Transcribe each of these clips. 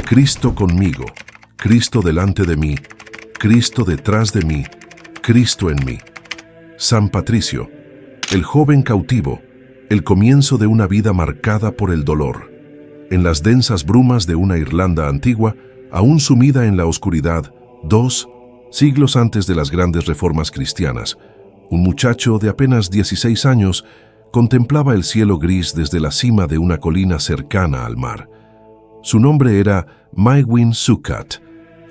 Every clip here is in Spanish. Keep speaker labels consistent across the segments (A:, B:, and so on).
A: Cristo conmigo, Cristo delante de mí, Cristo detrás de mí, Cristo en mí. San Patricio, el joven cautivo, el comienzo de una vida marcada por el dolor. En las densas brumas de una Irlanda antigua, aún sumida en la oscuridad, 2 siglos antes de las grandes reformas cristianas, un muchacho de apenas 16 años contemplaba el cielo gris desde la cima de una colina cercana al mar. Su nombre era Maewyn Succat,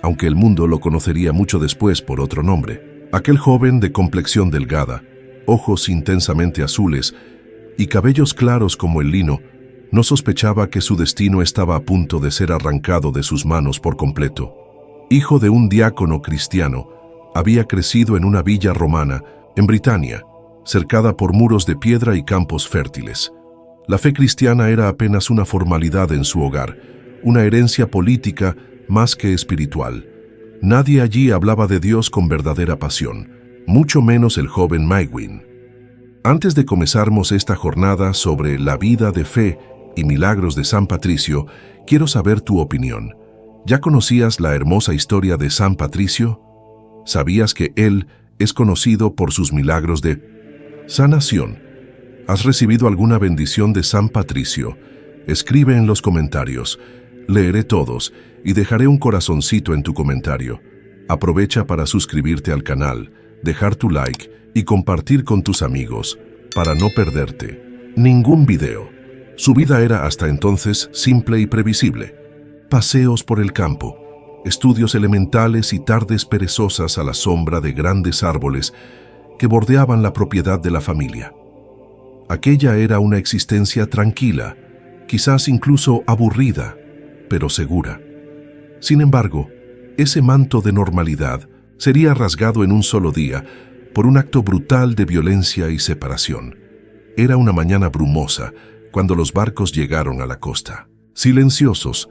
A: aunque el mundo lo conocería mucho después por otro nombre. Aquel joven de complexión delgada, ojos intensamente azules y cabellos claros como el lino, no sospechaba que su destino estaba a punto de ser arrancado de sus manos por completo. Hijo de un diácono cristiano, había crecido en una villa romana, en Britania, cercada por muros de piedra y campos fértiles. La fe cristiana era apenas una formalidad en su hogar, una herencia política más que espiritual. Nadie allí hablaba de Dios con verdadera pasión, mucho menos el joven Maewyn. Antes de comenzarmos esta jornada sobre la vida de fe y milagros de San Patricio, quiero saber tu opinión. ¿Ya conocías la hermosa historia de San Patricio? ¿Sabías que él es conocido por sus milagros de sanación? ¿Has recibido alguna bendición de San Patricio? Escribe en los comentarios. Leeré todos y dejaré un corazoncito en tu comentario. Aprovecha para suscribirte al canal, dejar tu like y compartir con tus amigos para no perderte ningún video. Su vida era hasta entonces simple y previsible. Paseos por el campo, estudios elementales y tardes perezosas a la sombra de grandes árboles que bordeaban la propiedad de la familia. Aquella era una existencia tranquila, quizás incluso aburrida, pero segura. Sin embargo, ese manto de normalidad sería rasgado en un solo día por un acto brutal de violencia y separación. Era una mañana brumosa cuando los barcos llegaron a la costa. Silenciosos,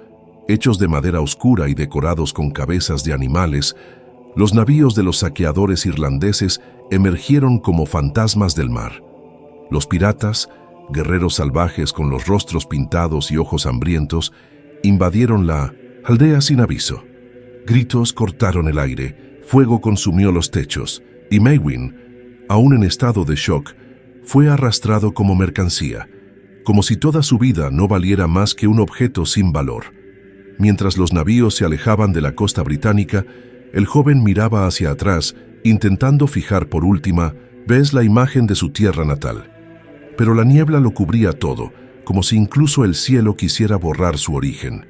A: hechos de madera oscura y decorados con cabezas de animales, los navíos de los saqueadores irlandeses emergieron como fantasmas del mar. Los piratas, guerreros salvajes con los rostros pintados y ojos hambrientos, invadieron la aldea sin aviso. Gritos cortaron el aire, fuego consumió los techos, y Maewyn, aún en estado de shock, fue arrastrado como mercancía, como si toda su vida no valiera más que un objeto sin valor. Mientras los navíos se alejaban de la costa británica, el joven miraba hacia atrás, intentando fijar por última vez la imagen de su tierra natal. Pero la niebla lo cubría todo, como si incluso el cielo quisiera borrar su origen.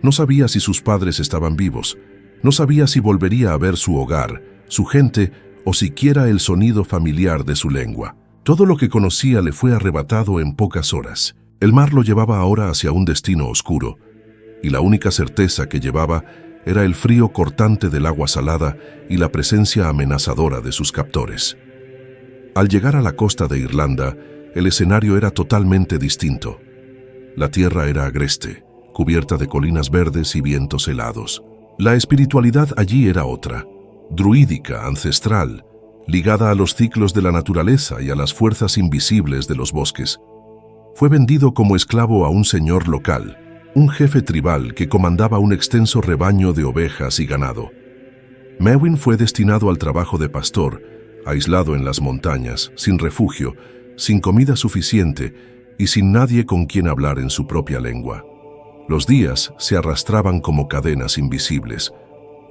A: No sabía si sus padres estaban vivos, no sabía si volvería a ver su hogar, su gente o siquiera el sonido familiar de su lengua. Todo lo que conocía le fue arrebatado en pocas horas. El mar lo llevaba ahora hacia un destino oscuro, y la única certeza que llevaba era el frío cortante del agua salada y la presencia amenazadora de sus captores. Al llegar a la costa de Irlanda, el escenario era totalmente distinto. La tierra era agreste, cubierta de colinas verdes y vientos helados. La espiritualidad allí era otra, druídica, ancestral, ligada a los ciclos de la naturaleza y a las fuerzas invisibles de los bosques. Fue vendido como esclavo a un señor local, un jefe tribal que comandaba un extenso rebaño de ovejas y ganado. Maewyn fue destinado al trabajo de pastor, aislado en las montañas, sin refugio, sin comida suficiente y sin nadie con quien hablar en su propia lengua. Los días se arrastraban como cadenas invisibles,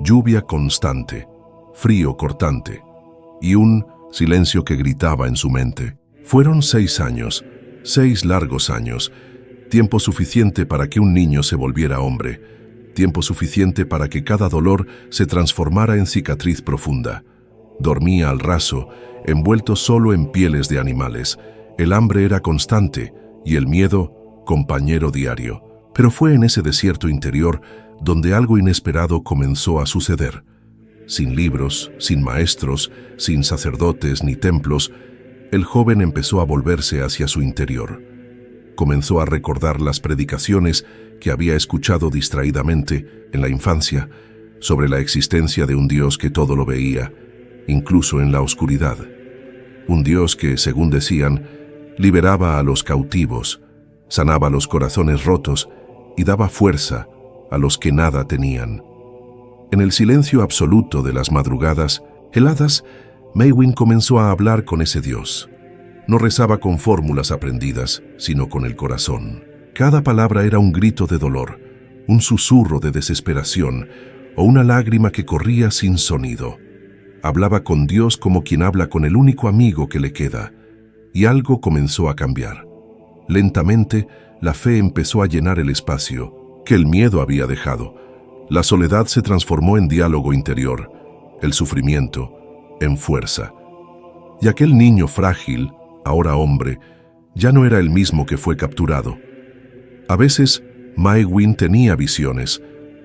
A: lluvia constante, frío cortante y un silencio que gritaba en su mente. Fueron 6 años, 6 largos años, tiempo suficiente para que un niño se volviera hombre, tiempo suficiente para que cada dolor se transformara en cicatriz profunda. Dormía al raso, envuelto solo en pieles de animales. El hambre era constante y el miedo, compañero diario. Pero fue en ese desierto interior donde algo inesperado comenzó a suceder. Sin libros, sin maestros, sin sacerdotes ni templos, el joven empezó a volverse hacia su interior. Comenzó a recordar las predicaciones que había escuchado distraídamente en la infancia sobre la existencia de un Dios que todo lo veía, incluso en la oscuridad. Un Dios que, según decían, liberaba a los cautivos, sanaba los corazones rotos y daba fuerza a los que nada tenían. En el silencio absoluto de las madrugadas heladas, Maewyn comenzó a hablar con ese Dios. No rezaba con fórmulas aprendidas, sino con el corazón. Cada palabra era un grito de dolor, un susurro de desesperación o una lágrima que corría sin sonido. Hablaba con Dios como quien habla con el único amigo que le queda, y algo comenzó a cambiar. Lentamente, la fe empezó a llenar el espacio que el miedo había dejado. La soledad se transformó en diálogo interior, el sufrimiento en fuerza. Y aquel niño frágil, ahora hombre, ya no era el mismo que fue capturado. A veces, Maewyn tenía visiones,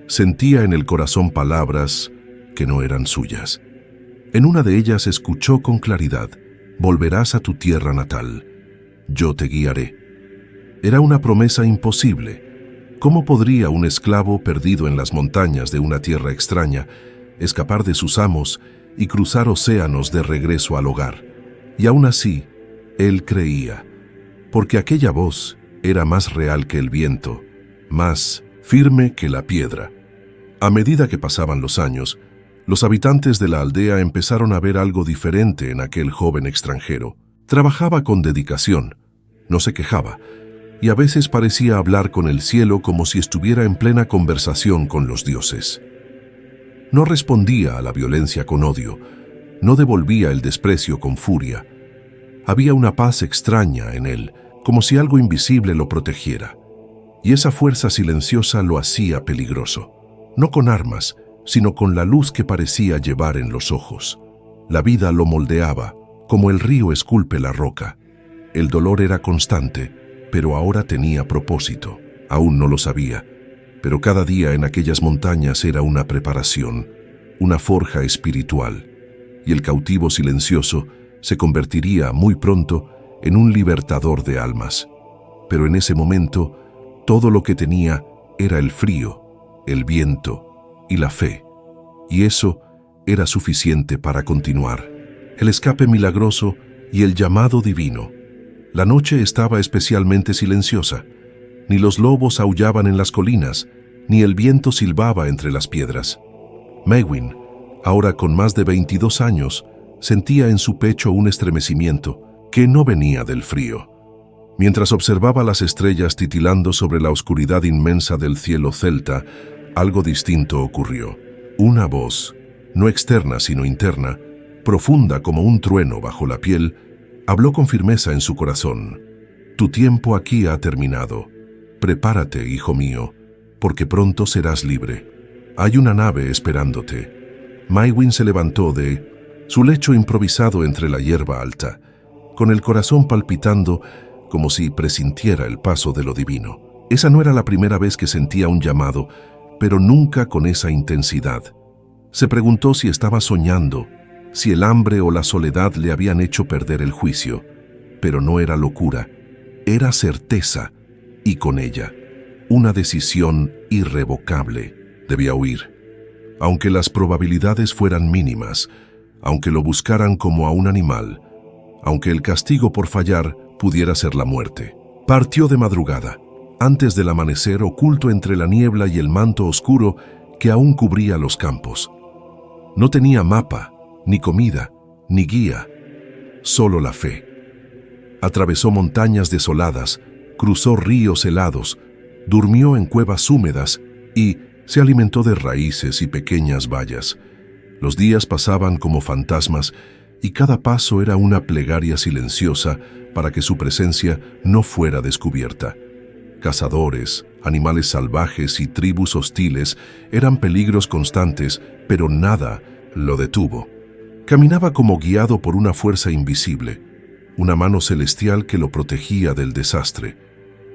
A: sentía en el corazón palabras que no eran suyas. En una de ellas escuchó con claridad: «Volverás a tu tierra natal, yo te guiaré». Era una promesa imposible. ¿Cómo podría un esclavo perdido en las montañas de una tierra extraña escapar de sus amos y cruzar océanos de regreso al hogar? Y aún así, él creía, porque aquella voz era más real que el viento, más firme que la piedra. A medida que pasaban los años, los habitantes de la aldea empezaron a ver algo diferente en aquel joven extranjero. Trabajaba con dedicación, no se quejaba, y a veces parecía hablar con el cielo como si estuviera en plena conversación con los dioses. No respondía a la violencia con odio, no devolvía el desprecio con furia. Había una paz extraña en él, como si algo invisible lo protegiera. Y esa fuerza silenciosa lo hacía peligroso, no con armas, sino con la luz que parecía llevar en los ojos. La vida lo moldeaba, como el río esculpe la roca. El dolor era constante, pero ahora tenía propósito. Aún no lo sabía, pero cada día en aquellas montañas era una preparación, una forja espiritual, y el cautivo silencioso se convertiría muy pronto en un libertador de almas. Pero en ese momento, todo lo que tenía era el frío, el viento y la fe, y eso era suficiente para continuar. El escape milagroso y el llamado divino. La noche estaba especialmente silenciosa. Ni los lobos aullaban en las colinas, ni el viento silbaba entre las piedras. Maewyn, ahora con más de 22 años, sentía en su pecho un estremecimiento que no venía del frío. Mientras observaba las estrellas titilando sobre la oscuridad inmensa del cielo celta, algo distinto ocurrió. Una voz, no externa sino interna, profunda como un trueno bajo la piel, habló con firmeza en su corazón. «Tu tiempo aquí ha terminado. Prepárate, hijo mío, porque pronto serás libre. Hay una nave esperándote». Maewyn se levantó de su lecho improvisado entre la hierba alta, con el corazón palpitando como si presintiera el paso de lo divino. Esa no era la primera vez que sentía un llamado, pero nunca con esa intensidad. Se preguntó si estaba soñando, si el hambre o la soledad le habían hecho perder el juicio. Pero no era locura, era certeza, y con ella, una decisión irrevocable. Debía huir. Aunque las probabilidades fueran mínimas, aunque lo buscaran como a un animal, aunque el castigo por fallar pudiera ser la muerte. Partió de madrugada, antes del amanecer, oculto entre la niebla y el manto oscuro que aún cubría los campos. No tenía mapa, ni comida, ni guía, solo la fe. Atravesó montañas desoladas, cruzó ríos helados, durmió en cuevas húmedas y se alimentó de raíces y pequeñas bayas. Los días pasaban como fantasmas y cada paso era una plegaria silenciosa para que su presencia no fuera descubierta. Cazadores, animales salvajes y tribus hostiles eran peligros constantes, pero nada lo detuvo. Caminaba como guiado por una fuerza invisible, una mano celestial que lo protegía del desastre.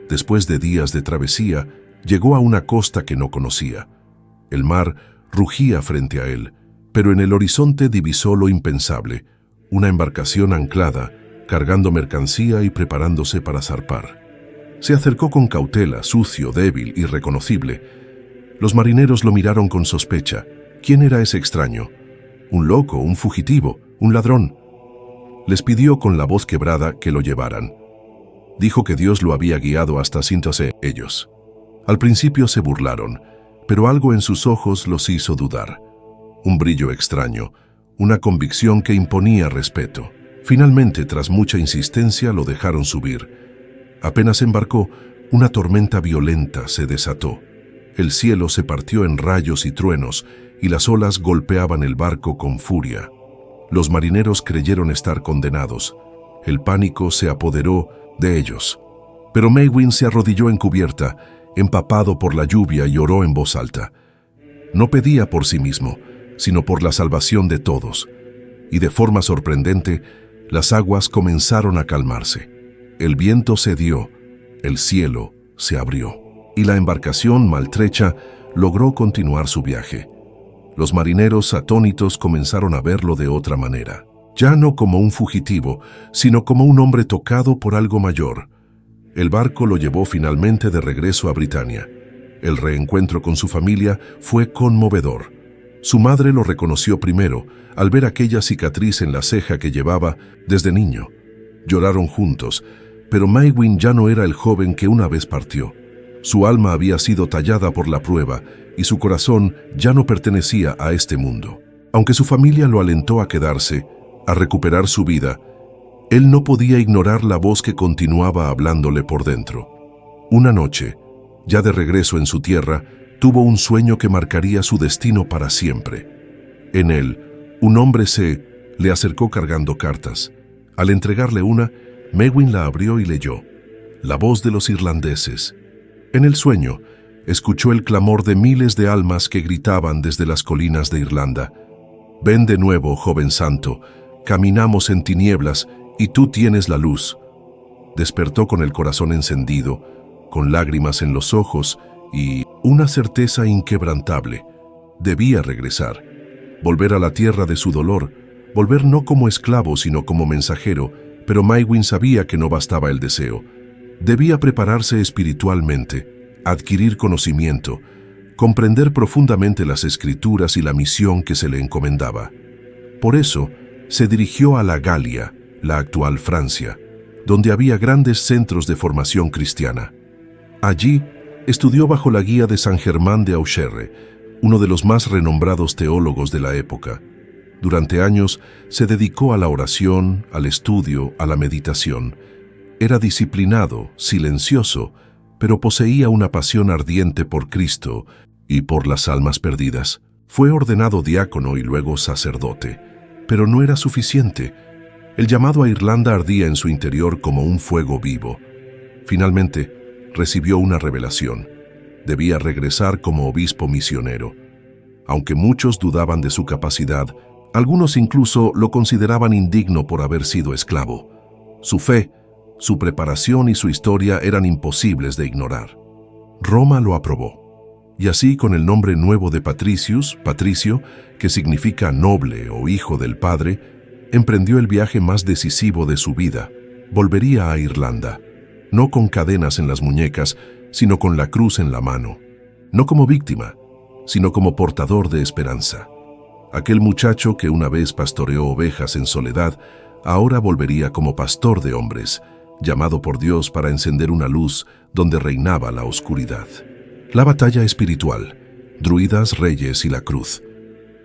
A: Después de días de travesía, llegó a una costa que no conocía. El mar rugía frente a él, pero en el horizonte divisó lo impensable, una embarcación anclada, cargando mercancía y preparándose para zarpar. Se acercó con cautela, sucio, débil, irreconocible. Los marineros lo miraron con sospecha. ¿Quién era ese extraño? ¿Un loco, un fugitivo, un ladrón? Les pidió con la voz quebrada que lo llevaran. Dijo que Dios lo había guiado hasta Sintose. Ellos. Al principio se burlaron, pero algo en sus ojos los hizo dudar. Un brillo extraño, una convicción que imponía respeto. Finalmente, tras mucha insistencia, lo dejaron subir. Apenas embarcó, una tormenta violenta se desató. El cielo se partió en rayos y truenos, y las olas golpeaban el barco con furia. Los marineros creyeron estar condenados. El pánico se apoderó de ellos. Pero Maewyn se arrodilló en cubierta, empapado por la lluvia, y oró en voz alta. No pedía por sí mismo, sino por la salvación de todos. Y de forma sorprendente, las aguas comenzaron a calmarse. El viento cedió, el cielo se abrió, y la embarcación, maltrecha, logró continuar su viaje. Los marineros, atónitos, comenzaron a verlo de otra manera. Ya no como un fugitivo, sino como un hombre tocado por algo mayor. El barco lo llevó finalmente de regreso a Britania. El reencuentro con su familia fue conmovedor. Su madre lo reconoció primero, al ver aquella cicatriz en la ceja que llevaba desde niño. Lloraron juntos, pero Maewyn ya no era el joven que una vez partió. Su alma había sido tallada por la prueba y su corazón ya no pertenecía a este mundo. Aunque su familia lo alentó a quedarse, a recuperar su vida, él no podía ignorar la voz que continuaba hablándole por dentro. Una noche, ya de regreso en su tierra, tuvo un sueño que marcaría su destino para siempre. En él, un hombre le acercó cargando cartas. Al entregarle una, Maewyn la abrió y leyó: La voz de los irlandeses. En el sueño, escuchó el clamor de miles de almas que gritaban desde las colinas de Irlanda: Ven de nuevo, joven santo, caminamos en tinieblas y tú tienes la luz. Despertó con el corazón encendido, con lágrimas en los ojos y una certeza inquebrantable. Debía regresar, volver a la tierra de su dolor, volver no como esclavo sino como mensajero, pero Maewyn sabía que no bastaba el deseo. Debía prepararse espiritualmente, adquirir conocimiento, comprender profundamente las escrituras y la misión que se le encomendaba. Por eso, se dirigió a la Galia, la actual Francia, donde había grandes centros de formación cristiana. Allí, estudió bajo la guía de San Germán de Auxerre, uno de los más renombrados teólogos de la época. Durante años se dedicó a la oración, al estudio, a la meditación. Era disciplinado, silencioso, pero poseía una pasión ardiente por Cristo y por las almas perdidas. Fue ordenado diácono y luego sacerdote, pero no era suficiente. El llamado a Irlanda ardía en su interior como un fuego vivo. Finalmente, recibió una revelación. Debía regresar como obispo misionero. Aunque muchos dudaban de su capacidad, algunos incluso lo consideraban indigno por haber sido esclavo. Su fe, su preparación y su historia eran imposibles de ignorar. Roma lo aprobó. Y así, con el nombre nuevo de Patricio, que significa noble o hijo del Padre, emprendió el viaje más decisivo de su vida. Volvería a Irlanda, no con cadenas en las muñecas, sino con la cruz en la mano. No como víctima, sino como portador de esperanza. Aquel muchacho que una vez pastoreó ovejas en soledad, ahora volvería como pastor de hombres, llamado por Dios para encender una luz donde reinaba la oscuridad. La batalla espiritual, druidas, reyes y la cruz.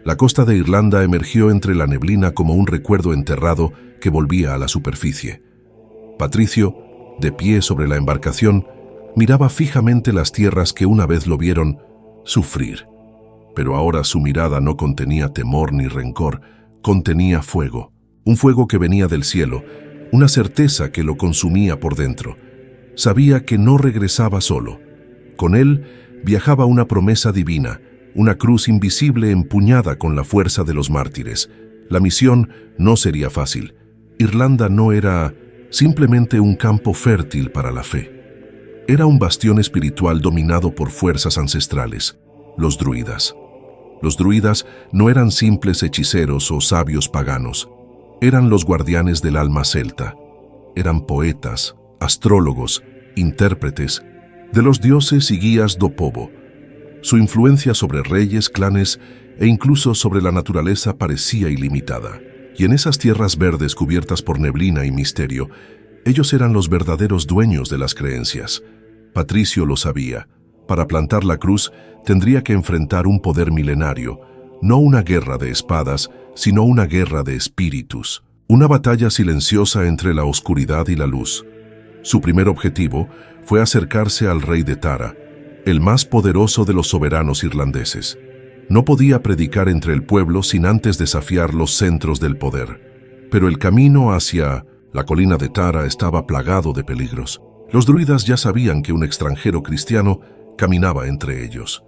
A: La costa de Irlanda emergió entre la neblina como un recuerdo enterrado que volvía a la superficie. Patricio, de pie sobre la embarcación, miraba fijamente las tierras que una vez lo vieron sufrir. Pero ahora su mirada no contenía temor ni rencor, contenía fuego. Un fuego que venía del cielo, una certeza que lo consumía por dentro. Sabía que no regresaba solo. Con él viajaba una promesa divina, una cruz invisible empuñada con la fuerza de los mártires. La misión no sería fácil. Irlanda no era simplemente un campo fértil para la fe. Era un bastión espiritual dominado por fuerzas ancestrales, los druidas. Los druidas no eran simples hechiceros o sabios paganos. Eran los guardianes del alma celta. Eran poetas, astrólogos, intérpretes de los dioses y guías do povo. Su influencia sobre reyes, clanes e incluso sobre la naturaleza parecía ilimitada. Y en esas tierras verdes cubiertas por neblina y misterio, ellos eran los verdaderos dueños de las creencias. Patricio lo sabía. Para plantar la cruz, tendría que enfrentar un poder milenario, no una guerra de espadas, sino una guerra de espíritus. Una batalla silenciosa entre la oscuridad y la luz. Su primer objetivo fue acercarse al rey de Tara, el más poderoso de los soberanos irlandeses. No podía predicar entre el pueblo sin antes desafiar los centros del poder. Pero el camino hacia la colina de Tara estaba plagado de peligros. Los druidas ya sabían que un extranjero cristiano caminaba entre ellos,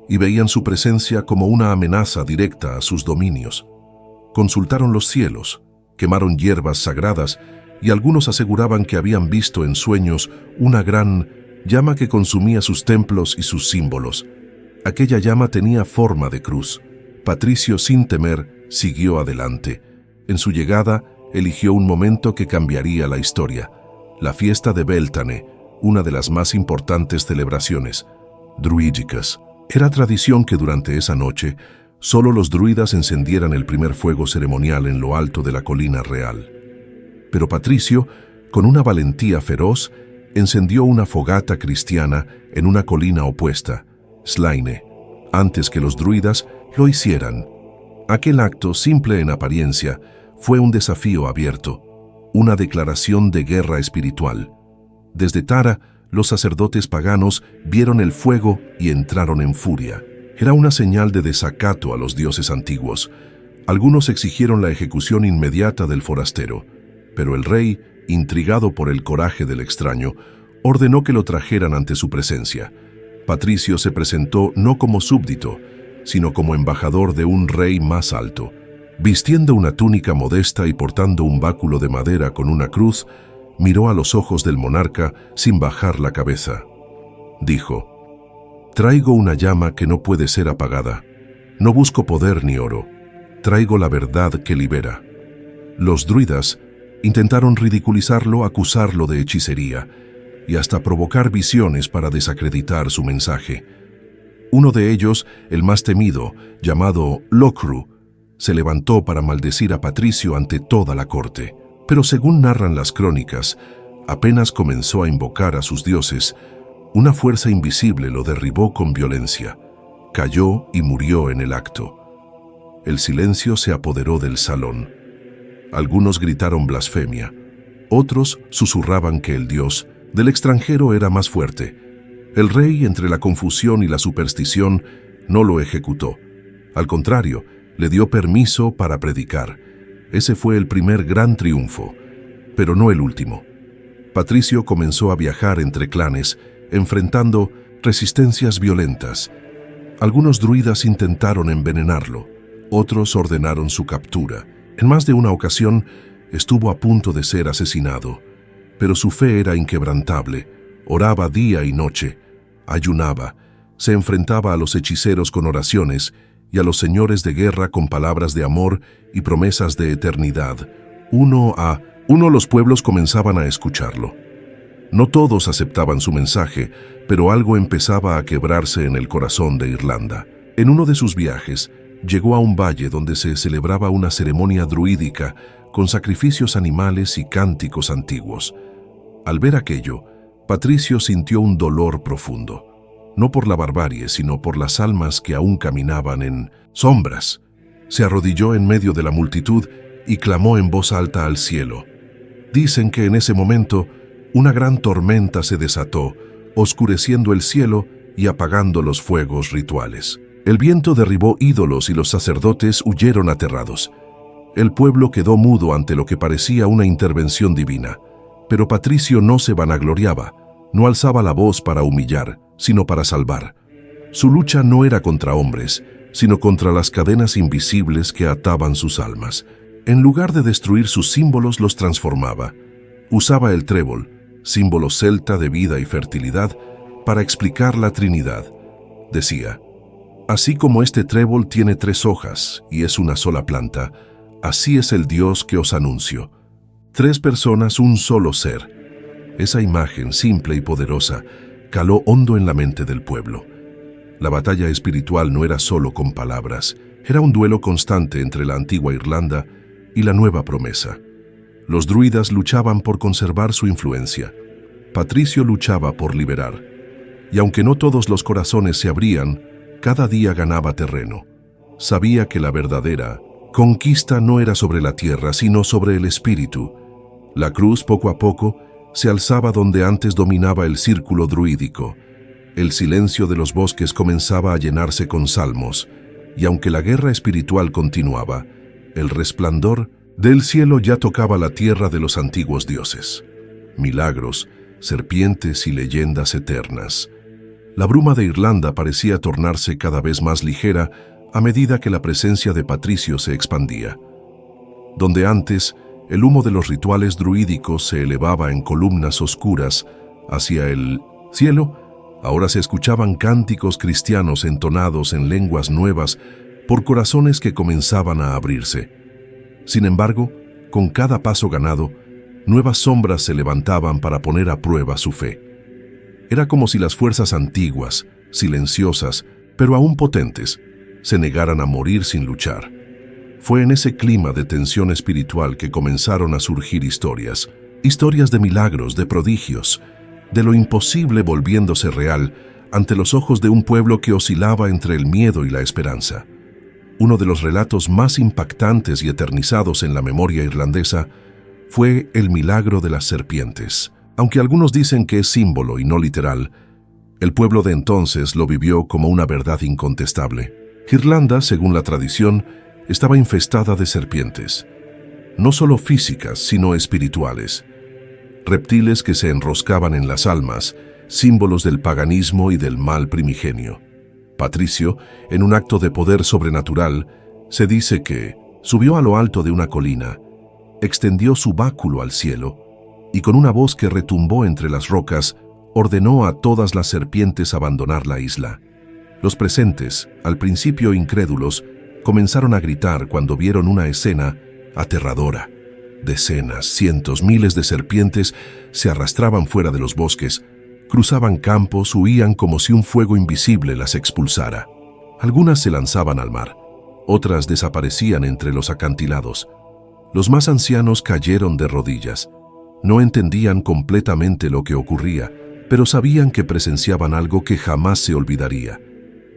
A: y veían su presencia como una amenaza directa a sus dominios. Consultaron los cielos, quemaron hierbas sagradas, y algunos aseguraban que habían visto en sueños una gran llama que consumía sus templos y sus símbolos. Aquella llama tenía forma de cruz. Patricio, sin temer, siguió adelante. En su llegada, eligió un momento que cambiaría la historia: la fiesta de Beltane, una de las más importantes celebraciones druídicas. Era tradición que durante esa noche solo los druidas encendieran el primer fuego ceremonial en lo alto de la colina real. Pero Patricio, con una valentía feroz, encendió una fogata cristiana en una colina opuesta, Slaine, antes que los druidas lo hicieran. Aquel acto, simple en apariencia, fue un desafío abierto, una declaración de guerra espiritual. Desde Tara, los sacerdotes paganos vieron el fuego y entraron en furia. Era una señal de desacato a los dioses antiguos. Algunos exigieron la ejecución inmediata del forastero, pero el rey, intrigado por el coraje del extraño, ordenó que lo trajeran ante su presencia. Patricio se presentó no como súbdito, sino como embajador de un rey más alto. Vistiendo una túnica modesta y portando un báculo de madera con una cruz, miró a los ojos del monarca sin bajar la cabeza. Dijo: «Traigo una llama que no puede ser apagada. No busco poder ni oro. Traigo la verdad que libera». Los druidas intentaron ridiculizarlo, acusarlo de hechicería y hasta provocar visiones para desacreditar su mensaje. Uno de ellos, el más temido, llamado Locru, se levantó para maldecir a Patricio ante toda la corte. Pero según narran las crónicas, apenas comenzó a invocar a sus dioses, una fuerza invisible lo derribó con violencia. Cayó y murió en el acto. El silencio se apoderó del salón. Algunos gritaron blasfemia. Otros susurraban que el dios del extranjero era más fuerte. El rey, entre la confusión y la superstición, no lo ejecutó. Al contrario, le dio permiso para predicar. Ese fue el primer gran triunfo, pero no el último. Patricio comenzó a viajar entre clanes, enfrentando resistencias violentas. Algunos druidas intentaron envenenarlo, otros ordenaron su captura. En más de una ocasión estuvo a punto de ser asesinado, pero su fe era inquebrantable. Oraba día y noche, ayunaba, se enfrentaba a los hechiceros con oraciones y a los señores de guerra con palabras de amor y promesas de eternidad. Uno a uno los pueblos comenzaban a escucharlo. No todos aceptaban su mensaje, pero algo empezaba a quebrarse en el corazón de Irlanda. En uno de sus viajes, llegó a un valle donde se celebraba una ceremonia druídica con sacrificios animales y cánticos antiguos. Al ver aquello, Patricio sintió un dolor profundo. No por la barbarie, sino por las almas que aún caminaban en sombras. Se arrodilló en medio de la multitud y clamó en voz alta al cielo. Dicen que en ese momento una gran tormenta se desató, oscureciendo el cielo y apagando los fuegos rituales. El viento derribó ídolos y los sacerdotes huyeron aterrados. El pueblo quedó mudo ante lo que parecía una intervención divina. Pero Patricio no se vanagloriaba, no alzaba la voz para humillar, sino para salvar. Su lucha no era contra hombres, sino contra las cadenas invisibles que ataban sus almas. En lugar de destruir sus símbolos, los transformaba. Usaba el trébol, símbolo celta de vida y fertilidad, para explicar la Trinidad. Decía: «Así como este trébol tiene 3 hojas y es una sola planta, así es el Dios que os anuncio. 3 personas, un solo ser». Esa imagen, simple y poderosa, caló hondo en la mente del pueblo. La batalla espiritual no era solo con palabras, era un duelo constante entre la antigua Irlanda y la nueva promesa. Los druidas luchaban por conservar su influencia. Patricio luchaba por liberar. y aunque no todos los corazones se abrían, cada día ganaba terreno. Sabía que la verdadera conquista no era sobre la tierra, sino sobre el espíritu. La cruz, poco a poco, se alzaba donde antes dominaba el círculo druídico. El silencio de los bosques comenzaba a llenarse con salmos, y aunque la guerra espiritual continuaba, el resplandor del cielo ya tocaba la tierra de los antiguos dioses. Milagros, serpientes y leyendas eternas. La bruma de Irlanda parecía tornarse cada vez más ligera a medida que la presencia de Patricio se expandía. Donde antes el humo de los druídicos se elevaba en columnas oscuras hacia el cielo, ahora se escuchaban cánticos cristianos entonados en lenguas nuevas por corazones que comenzaban a abrirse. Sin embargo, con cada paso ganado, nuevas sombras se levantaban para poner a prueba su fe. Era como si las fuerzas antiguas, silenciosas, pero aún potentes, se negaran a morir sin luchar. Fue en ese clima de tensión espiritual que comenzaron a surgir historias de milagros, de prodigios, de lo imposible volviéndose real ante los ojos de un pueblo que oscilaba entre el miedo y la esperanza. Uno de los relatos más impactantes y eternizados en la memoria irlandesa fue el milagro de las serpientes. Aunque algunos dicen que es símbolo y no literal, el pueblo de entonces lo vivió como una verdad incontestable. Irlanda, según la tradición, estaba infestada de serpientes, no solo físicas, sino espirituales. Reptiles que se enroscaban en las almas, símbolos del paganismo y del mal primigenio. Patricio, en un acto de poder sobrenatural, se dice que subió a lo alto de una colina, extendió su báculo al cielo y con una voz que retumbó entre las rocas, ordenó a todas las serpientes abandonar la isla. Los presentes, al principio incrédulos, comenzaron a gritar cuando vieron una escena aterradora. Decenas, cientos, miles de serpientes se arrastraban fuera de los bosques, cruzaban campos, huían como si un fuego invisible las expulsara. Algunas se lanzaban al mar, otras desaparecían entre los acantilados. Los más ancianos cayeron de rodillas. No entendían completamente lo que ocurría, pero sabían que presenciaban algo que jamás se olvidaría.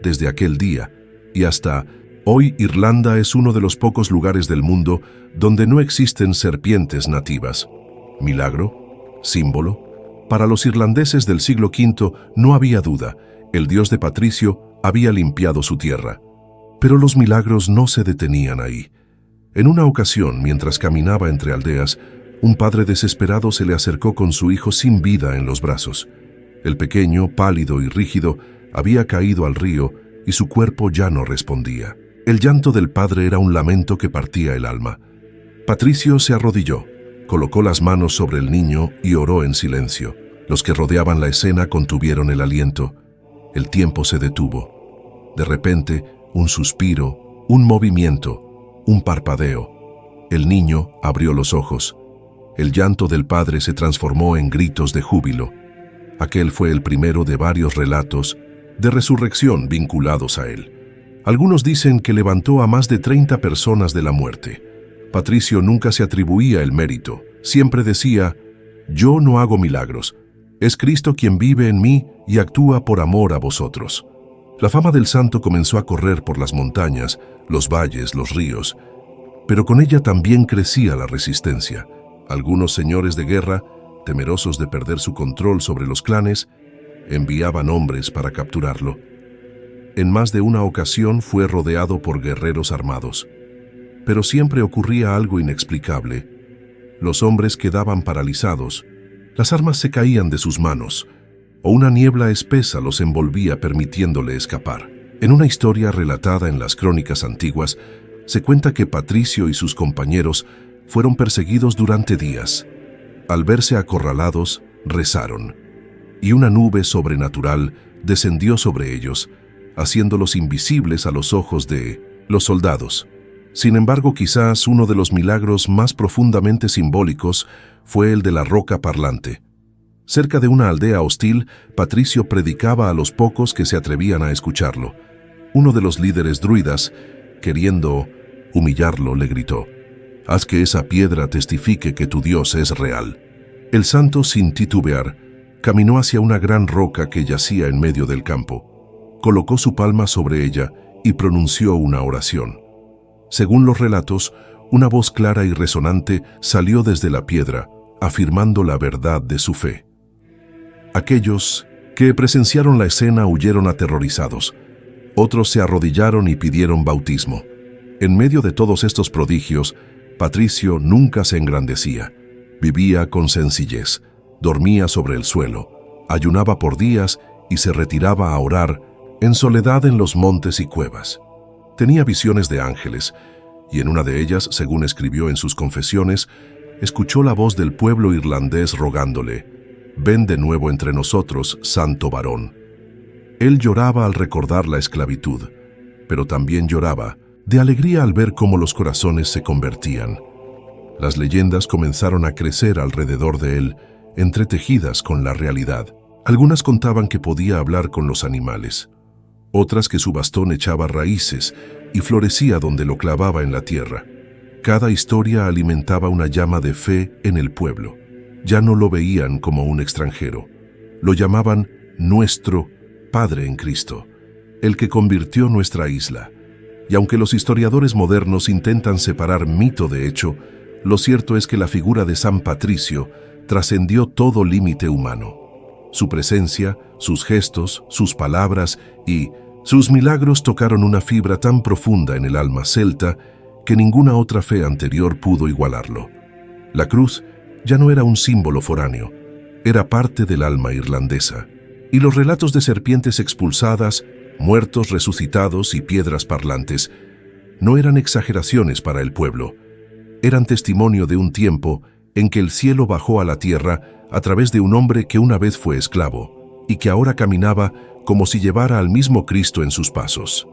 A: Desde aquel día y hasta hoy, Irlanda es uno de los pocos lugares del mundo donde no existen serpientes nativas. Milagro, símbolo. Para los irlandeses del siglo V no había duda, el dios de Patricio había limpiado su tierra. Pero los milagros no se detenían ahí. En una ocasión, mientras caminaba entre aldeas, un padre desesperado se le acercó con su hijo sin vida en los brazos. El pequeño, pálido y rígido, había caído al río y su cuerpo ya no respondía. El llanto del padre era un lamento que partía el alma. Patricio se arrodilló, colocó las manos sobre el niño y oró en silencio. Los que rodeaban la escena contuvieron el aliento. El tiempo se detuvo. De repente, un suspiro, un movimiento, un parpadeo. El niño abrió los ojos. El llanto del padre se transformó en gritos de júbilo. Aquel fue el primero de varios relatos de resurrección vinculados a él. Algunos dicen que levantó a más de 30 personas de la muerte. Patricio nunca se atribuía el mérito. Siempre decía, yo no hago milagros. Es Cristo quien vive en mí y actúa por amor a vosotros. La fama del santo comenzó a correr por las montañas, los valles, los ríos, pero con ella también crecía la resistencia. Algunos señores de guerra, temerosos de perder su control sobre los clanes, enviaban hombres para capturarlo. En más de una ocasión fue rodeado por guerreros armados. Pero siempre ocurría algo inexplicable. Los hombres quedaban paralizados, las armas se caían de sus manos, o una niebla espesa los envolvía permitiéndole escapar. En una historia relatada en las crónicas antiguas, se cuenta que Patricio y sus compañeros fueron perseguidos durante días. Al verse acorralados, rezaron, y una nube sobrenatural descendió sobre ellos, haciéndolos invisibles a los ojos de los soldados. Sin embargo, quizás uno de los milagros más profundamente simbólicos fue el de la roca parlante. Cerca de una aldea hostil, Patricio predicaba a los pocos que se atrevían a escucharlo. Uno de los líderes druidas, queriendo humillarlo, le gritó, «Haz que esa piedra testifique que tu Dios es real». El santo, sin titubear, caminó hacia una gran roca que yacía en medio del campo, colocó su palma sobre ella y pronunció una oración. Según los relatos, una voz clara y resonante salió desde la piedra, afirmando la verdad de su fe. Aquellos que presenciaron la escena huyeron aterrorizados. Otros se arrodillaron y pidieron bautismo. En medio de todos estos prodigios, Patricio nunca se engrandecía. Vivía con sencillez, dormía sobre el suelo, ayunaba por días y se retiraba a orar en soledad en los montes y cuevas. Tenía visiones de ángeles, y en una de ellas, según escribió en sus confesiones, escuchó la voz del pueblo irlandés rogándole: «Ven de nuevo entre nosotros, santo varón». Él lloraba al recordar la esclavitud, pero también lloraba de alegría al ver cómo los corazones se convertían. Las leyendas comenzaron a crecer alrededor de él, entretejidas con la realidad. Algunas contaban que podía hablar con los animales, otras que su bastón echaba raíces y florecía donde lo clavaba en la tierra. Cada historia alimentaba una llama de fe en el pueblo. Ya no lo veían como un extranjero. Lo llamaban nuestro Padre en Cristo, el que convirtió nuestra isla. Y aunque los historiadores modernos intentan separar mito de hecho, lo cierto es que la figura de San Patricio trascendió todo límite humano. Su presencia, sus gestos, sus palabras y sus milagros tocaron una fibra tan profunda en el alma celta que ninguna otra fe anterior pudo igualarlo. La cruz ya no era un símbolo foráneo, era parte del alma irlandesa. Y los relatos de serpientes expulsadas, muertos resucitados y piedras parlantes no eran exageraciones para el pueblo. Eran testimonio de un tiempo en que el cielo bajó a la tierra a través de un hombre que una vez fue esclavo y que ahora caminaba como si llevara al mismo Cristo en sus pasos.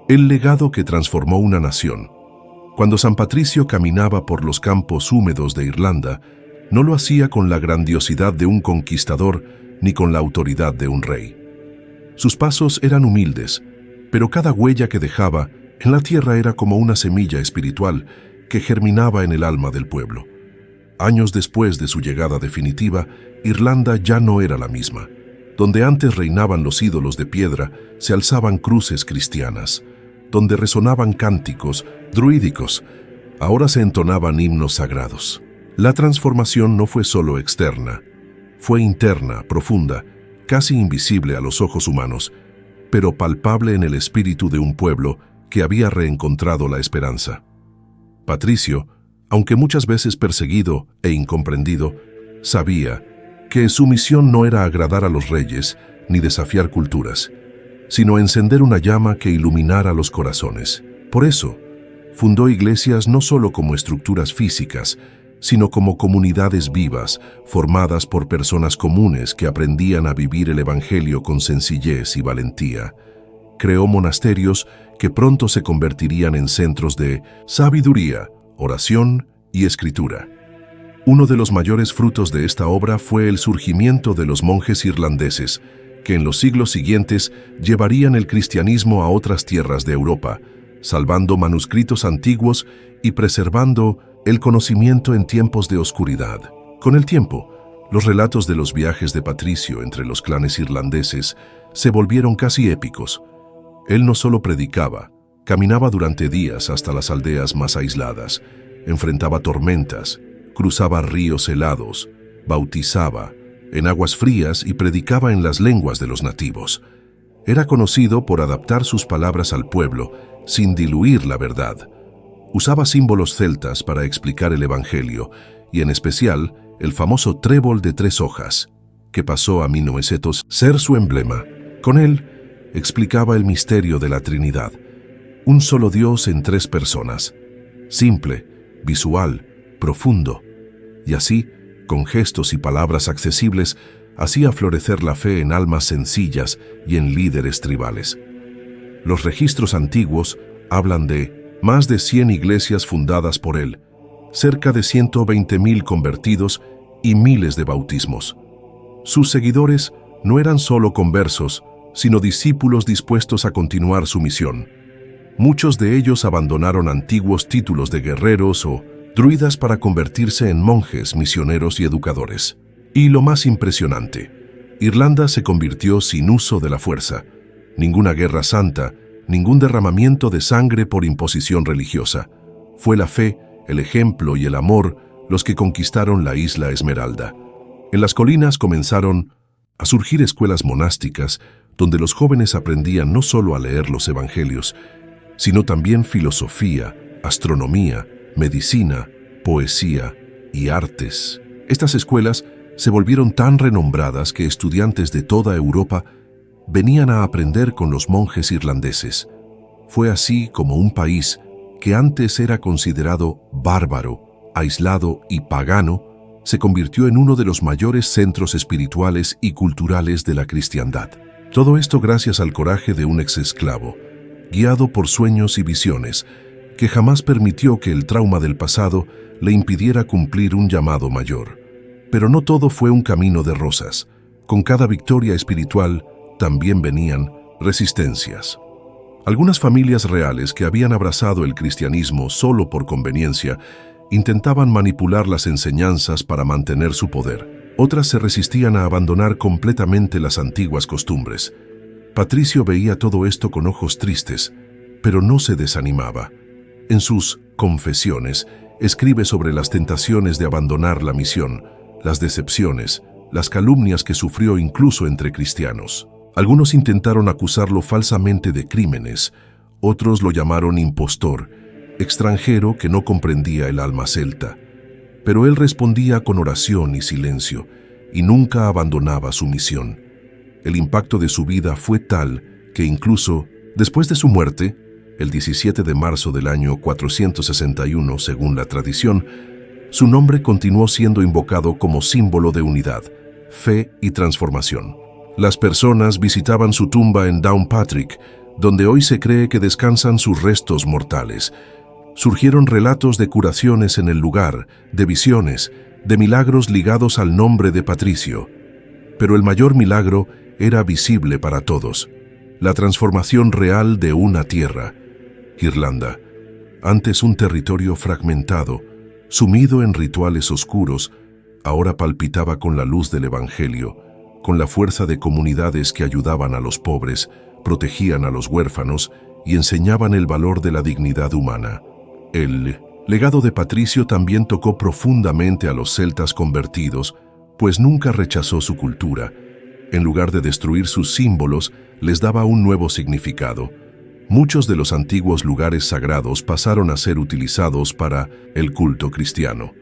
A: El legado que transformó una nación. Cuando San Patricio caminaba por los campos húmedos de Irlanda, no lo hacía con la grandiosidad de un conquistador ni con la autoridad de un rey. Sus pasos eran humildes, pero cada huella que dejaba en la tierra era como una semilla espiritual que germinaba en el alma del pueblo. Años después de su llegada definitiva, Irlanda ya no era la misma. Donde antes reinaban los ídolos de piedra, se alzaban cruces cristianas. Donde resonaban cánticos druídicos, ahora se entonaban himnos sagrados. La transformación no fue solo externa, fue interna, profunda, casi invisible a los ojos humanos, pero palpable en el espíritu de un pueblo que había reencontrado la esperanza. Patricio, aunque muchas veces perseguido e incomprendido, sabía que su misión no era agradar a los reyes ni desafiar culturas, sino encender una llama que iluminara los corazones. Por eso, fundó iglesias no solo como estructuras físicas, sino como comunidades vivas, formadas por personas comunes que aprendían a vivir el Evangelio con sencillez y valentía. Creó monasterios que pronto se convertirían en centros de sabiduría, oración y escritura. Uno de los mayores frutos de esta obra fue el surgimiento de los monjes irlandeses, que en los siglos siguientes llevarían el cristianismo a otras tierras de Europa, salvando manuscritos antiguos y preservando el conocimiento en tiempos de oscuridad. Con el tiempo, los relatos de los viajes de Patricio entre los clanes irlandeses se volvieron casi épicos. Él no solo predicaba, caminaba durante días hasta las aldeas más aisladas, enfrentaba tormentas, cruzaba ríos helados, bautizaba en aguas frías y predicaba en las lenguas de los nativos. Era conocido por adaptar sus palabras al pueblo sin diluir la verdad. Usaba símbolos celtas para explicar el Evangelio y en especial el famoso trébol de 3 hojas, que pasó a 1900 ser su emblema. Con él explicaba el misterio de la Trinidad, un solo Dios en 3 personas, simple, visual, profundo, y así, con gestos y palabras accesibles, hacía florecer la fe en almas sencillas y en líderes tribales. Los registros antiguos hablan de más de 100 iglesias fundadas por él, cerca de 120,000 convertidos y miles de bautismos. Sus seguidores no eran solo conversos, sino discípulos dispuestos a continuar su misión. Muchos de ellos abandonaron antiguos títulos de guerreros o druidas para convertirse en monjes, misioneros y educadores. Y lo más impresionante, Irlanda se convirtió sin uso de la fuerza. Ninguna guerra santa, ningún derramamiento de sangre por imposición religiosa. Fue la fe, el ejemplo y el amor los que conquistaron la isla Esmeralda. En las colinas comenzaron a surgir escuelas monásticas donde los jóvenes aprendían no solo a leer los evangelios, sino también filosofía, astronomía, medicina, poesía y artes. Estas escuelas se volvieron tan renombradas que estudiantes de toda Europa venían a aprender con los monjes irlandeses. Fue así como un país que antes era considerado bárbaro, aislado y pagano, se convirtió en uno de los mayores centros espirituales y culturales de la cristiandad. Todo esto gracias al coraje de un exesclavo, guiado por sueños y visiones, que jamás permitió que el trauma del pasado le impidiera cumplir un llamado mayor. Pero no todo fue un camino de rosas. Con cada victoria espiritual también venían resistencias. Algunas familias reales que habían abrazado el cristianismo solo por conveniencia intentaban manipular las enseñanzas para mantener su poder. Otras se resistían a abandonar completamente las antiguas costumbres. Patricio veía todo esto con ojos tristes, pero no se desanimaba. En sus Confesiones, escribe sobre las tentaciones de abandonar la misión, las decepciones, las calumnias que sufrió incluso entre cristianos. Algunos intentaron acusarlo falsamente de crímenes, otros lo llamaron impostor, extranjero que no comprendía el alma celta. Pero él respondía con oración y silencio, y nunca abandonaba su misión. El impacto de su vida fue tal que incluso después de su muerte, el 17 de marzo del año 461, según la tradición, su nombre continuó siendo invocado como símbolo de unidad, fe y transformación. Las personas visitaban su tumba en Downpatrick, donde hoy se cree que descansan sus restos mortales. Surgieron relatos de curaciones en el lugar, de visiones, de milagros ligados al nombre de Patricio. Pero el mayor milagro era visible para todos: la transformación real de una tierra. Irlanda, antes un territorio fragmentado, sumido en rituales oscuros, ahora palpitaba con la luz del Evangelio, con la fuerza de comunidades que ayudaban a los pobres, protegían a los huérfanos y enseñaban el valor de la dignidad humana. El legado de Patricio también tocó profundamente a los celtas convertidos, pues nunca rechazó su cultura. En lugar de destruir sus símbolos, les daba un nuevo significado. Muchos de los antiguos lugares sagrados pasaron a ser utilizados para el culto cristiano.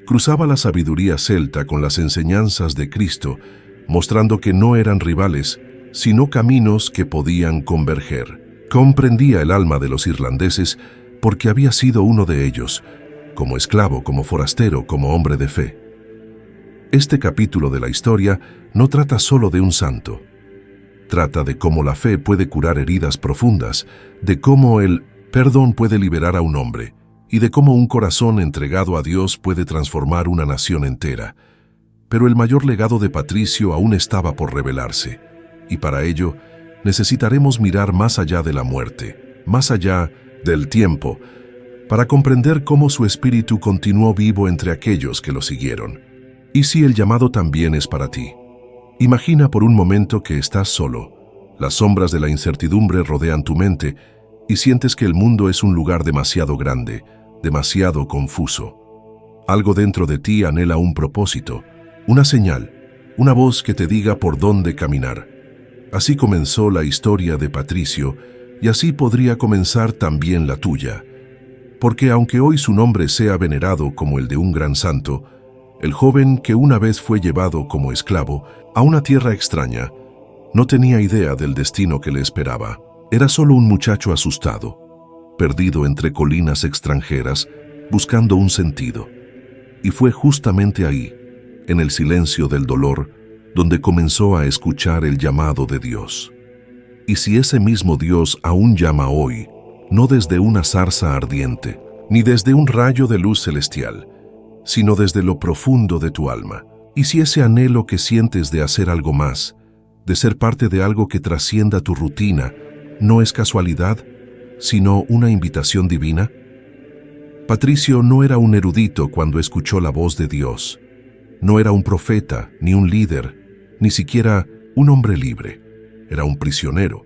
A: Cruzaba la sabiduría celta con las enseñanzas de Cristo, mostrando que no eran rivales, sino caminos que podían converger. Comprendía el alma de los irlandeses porque había sido uno de ellos, como esclavo, como forastero, como hombre de fe. Este capítulo de la historia no trata solo de un santo. Trata de cómo la fe puede curar heridas profundas, de cómo el perdón puede liberar a un hombre, y de cómo un corazón entregado a Dios puede transformar una nación entera. Pero el mayor legado de Patricio aún estaba por revelarse, y para ello necesitaremos mirar más allá de la muerte, más allá del tiempo, para comprender cómo su espíritu continuó vivo entre aquellos que lo siguieron. ¿Y si el llamado también es para ti? Imagina por un momento que estás solo. Las sombras de la incertidumbre rodean tu mente y sientes que el mundo es un lugar demasiado grande, demasiado confuso. Algo dentro de ti anhela un propósito, una señal, una voz que te diga por dónde caminar. Así comenzó la historia de Patricio y así podría comenzar también la tuya. Porque aunque hoy su nombre sea venerado como el de un gran santo, el joven que una vez fue llevado como esclavo a una tierra extraña no tenía idea del destino que le esperaba. Era solo un muchacho asustado, perdido entre colinas extranjeras, buscando un sentido. Y fue justamente ahí, en el silencio del dolor, donde comenzó a escuchar el llamado de Dios. Y si ese mismo Dios aún llama hoy, no desde una zarza ardiente, ni desde un rayo de luz celestial, sino desde lo profundo de tu alma. Y si ese anhelo que sientes de hacer algo más, de ser parte de algo que trascienda tu rutina, no es casualidad, sino una invitación divina. Patricio no era un erudito cuando escuchó la voz de Dios. No era un profeta, ni un líder, ni siquiera un hombre libre. Era un prisionero.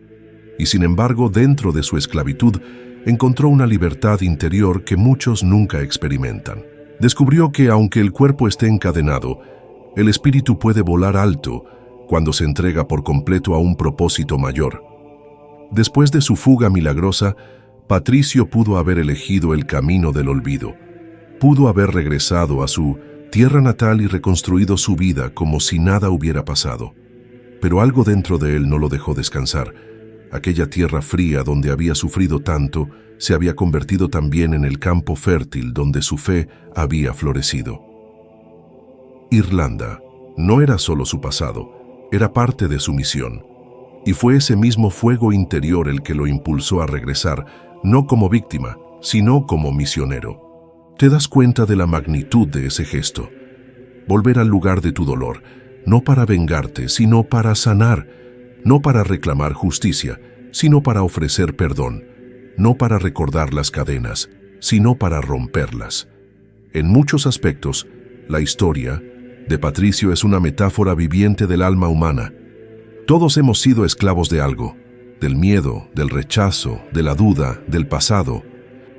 A: Y sin embargo, dentro de su esclavitud, encontró una libertad interior que muchos nunca experimentan. Descubrió que aunque el cuerpo esté encadenado, el espíritu puede volar alto cuando se entrega por completo a un propósito mayor. Después de su fuga milagrosa, Patricio pudo haber elegido el camino del olvido. Pudo haber regresado a su tierra natal y reconstruido su vida como si nada hubiera pasado. Pero algo dentro de él no lo dejó descansar. Aquella tierra fría donde había sufrido tanto se había convertido también en el campo fértil donde su fe había florecido. Irlanda no era solo su pasado, era parte de su misión. Y fue ese mismo fuego interior el que lo impulsó a regresar, no como víctima, sino como misionero. ¿Te das cuenta de la magnitud de ese gesto? Volver al lugar de tu dolor, no para vengarte, sino para sanar, no para reclamar justicia, sino para ofrecer perdón, no para recordar las cadenas, sino para romperlas. En muchos aspectos, la historia de Patricio es una metáfora viviente del alma humana. Todos hemos sido esclavos de algo, del miedo, del rechazo, de la duda, del pasado.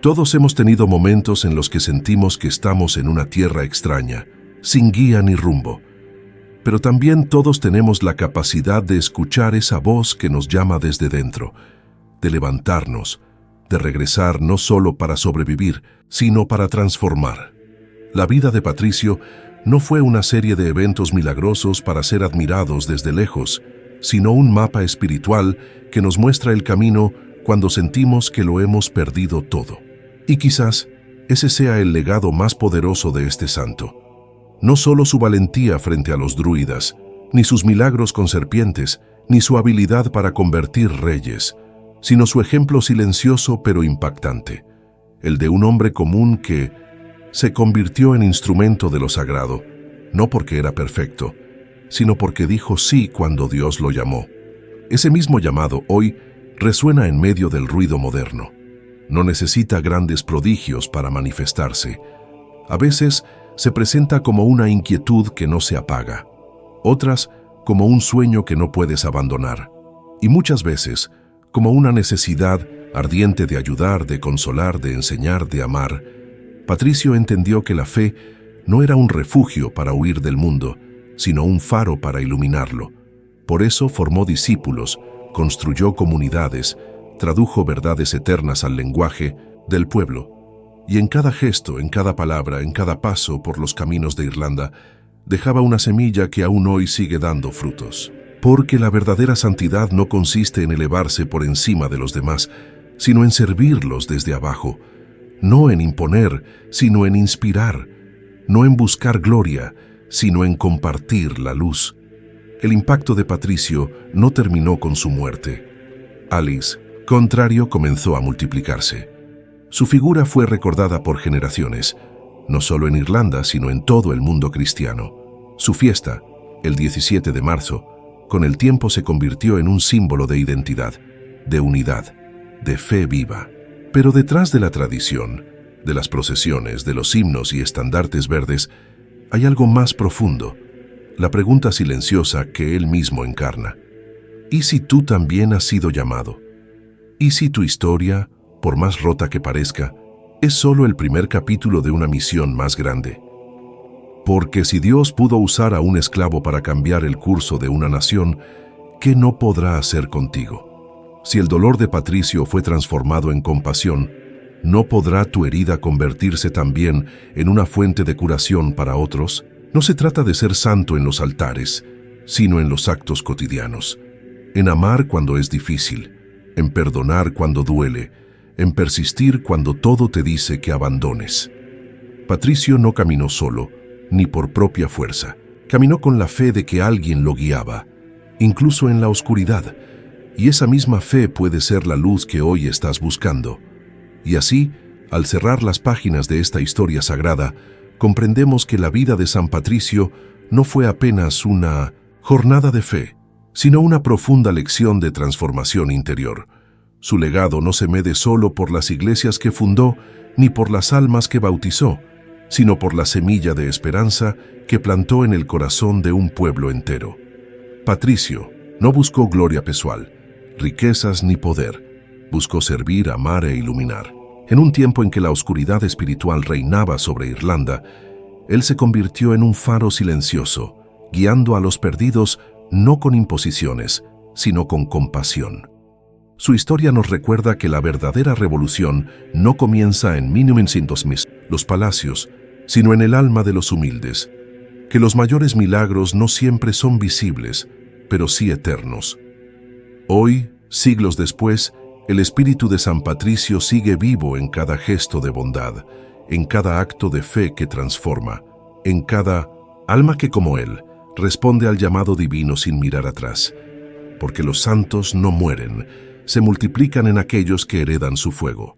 A: Todos hemos tenido momentos en los que sentimos que estamos en una tierra extraña, sin guía ni rumbo. Pero también todos tenemos la capacidad de escuchar esa voz que nos llama desde dentro, de levantarnos, de regresar no solo para sobrevivir, sino para transformar. La vida de Patricio no fue una serie de eventos milagrosos para ser admirados desde lejos, sino un mapa espiritual que nos muestra el camino cuando sentimos que lo hemos perdido todo. Y quizás ese sea el legado más poderoso de este santo. No solo su valentía frente a los druidas, ni sus milagros con serpientes, ni su habilidad para convertir reyes, sino su ejemplo silencioso pero impactante, el de un hombre común que se convirtió en instrumento de lo sagrado, no porque era perfecto, sino porque dijo sí cuando Dios lo llamó. Ese mismo llamado hoy resuena en medio del ruido moderno. No necesita grandes prodigios para manifestarse. A veces se presenta como una inquietud que no se apaga, otras como un sueño que no puedes abandonar, y muchas veces como una necesidad ardiente de ayudar, de consolar, de enseñar, de amar. Patricio entendió que la fe no era un refugio para huir del mundo, sino un faro para iluminarlo. Por eso formó discípulos, construyó comunidades, tradujo verdades eternas al lenguaje del pueblo. Y en cada gesto, en cada palabra, en cada paso por los caminos de Irlanda, dejaba una semilla que aún hoy sigue dando frutos. Porque la verdadera santidad no consiste en elevarse por encima de los demás, sino en servirlos desde abajo, no en imponer, sino en inspirar, no en buscar gloria, sino en compartir la luz. El impacto de Patricio no terminó con su muerte. Alice, contrario, comenzó a multiplicarse. Su figura fue recordada por generaciones, no solo en Irlanda, sino en todo el mundo cristiano. Su fiesta, el 17 de marzo, con el tiempo se convirtió en un símbolo de identidad, de unidad, de fe viva. Pero detrás de la tradición, de las procesiones, de los himnos y estandartes verdes, hay algo más profundo, la pregunta silenciosa que él mismo encarna. ¿Y si tú también has sido llamado? ¿Y si tu historia, por más rota que parezca, es solo el primer capítulo de una misión más grande? Porque si Dios pudo usar a un esclavo para cambiar el curso de una nación, ¿qué no podrá hacer contigo? Si el dolor de Patricio fue transformado en compasión, ¿no podrá tu herida convertirse también en una fuente de curación para otros? No se trata de ser santo en los altares, sino en los actos cotidianos, en amar cuando es difícil, en perdonar cuando duele, en persistir cuando todo te dice que abandones. Patricio no caminó solo, ni por propia fuerza. Caminó con la fe de que alguien lo guiaba, incluso en la oscuridad, y esa misma fe puede ser la luz que hoy estás buscando. Y así, al cerrar las páginas de esta historia sagrada, comprendemos que la vida de San Patricio no fue apenas una jornada de fe, sino una profunda lección de transformación interior. Su legado no se mide solo por las iglesias que fundó, ni por las almas que bautizó, sino por la semilla de esperanza que plantó en el corazón de un pueblo entero. Patricio no buscó gloria pessoal, riquezas ni poder. Buscó servir, amar e iluminar. En un tiempo en que la oscuridad espiritual reinaba sobre Irlanda, él se convirtió en un faro silencioso, guiando a los perdidos no con imposiciones, sino con compasión. Su historia nos recuerda que la verdadera revolución no comienza en 1900 los palacios, sino en el alma de los humildes, que los mayores milagros no siempre son visibles, pero sí eternos. Hoy, siglos después, el espíritu de San Patricio sigue vivo en cada gesto de bondad, en cada acto de fe que transforma, en cada alma que, como él, responde al llamado divino sin mirar atrás, porque los santos no mueren, se multiplican en aquellos que heredan su fuego.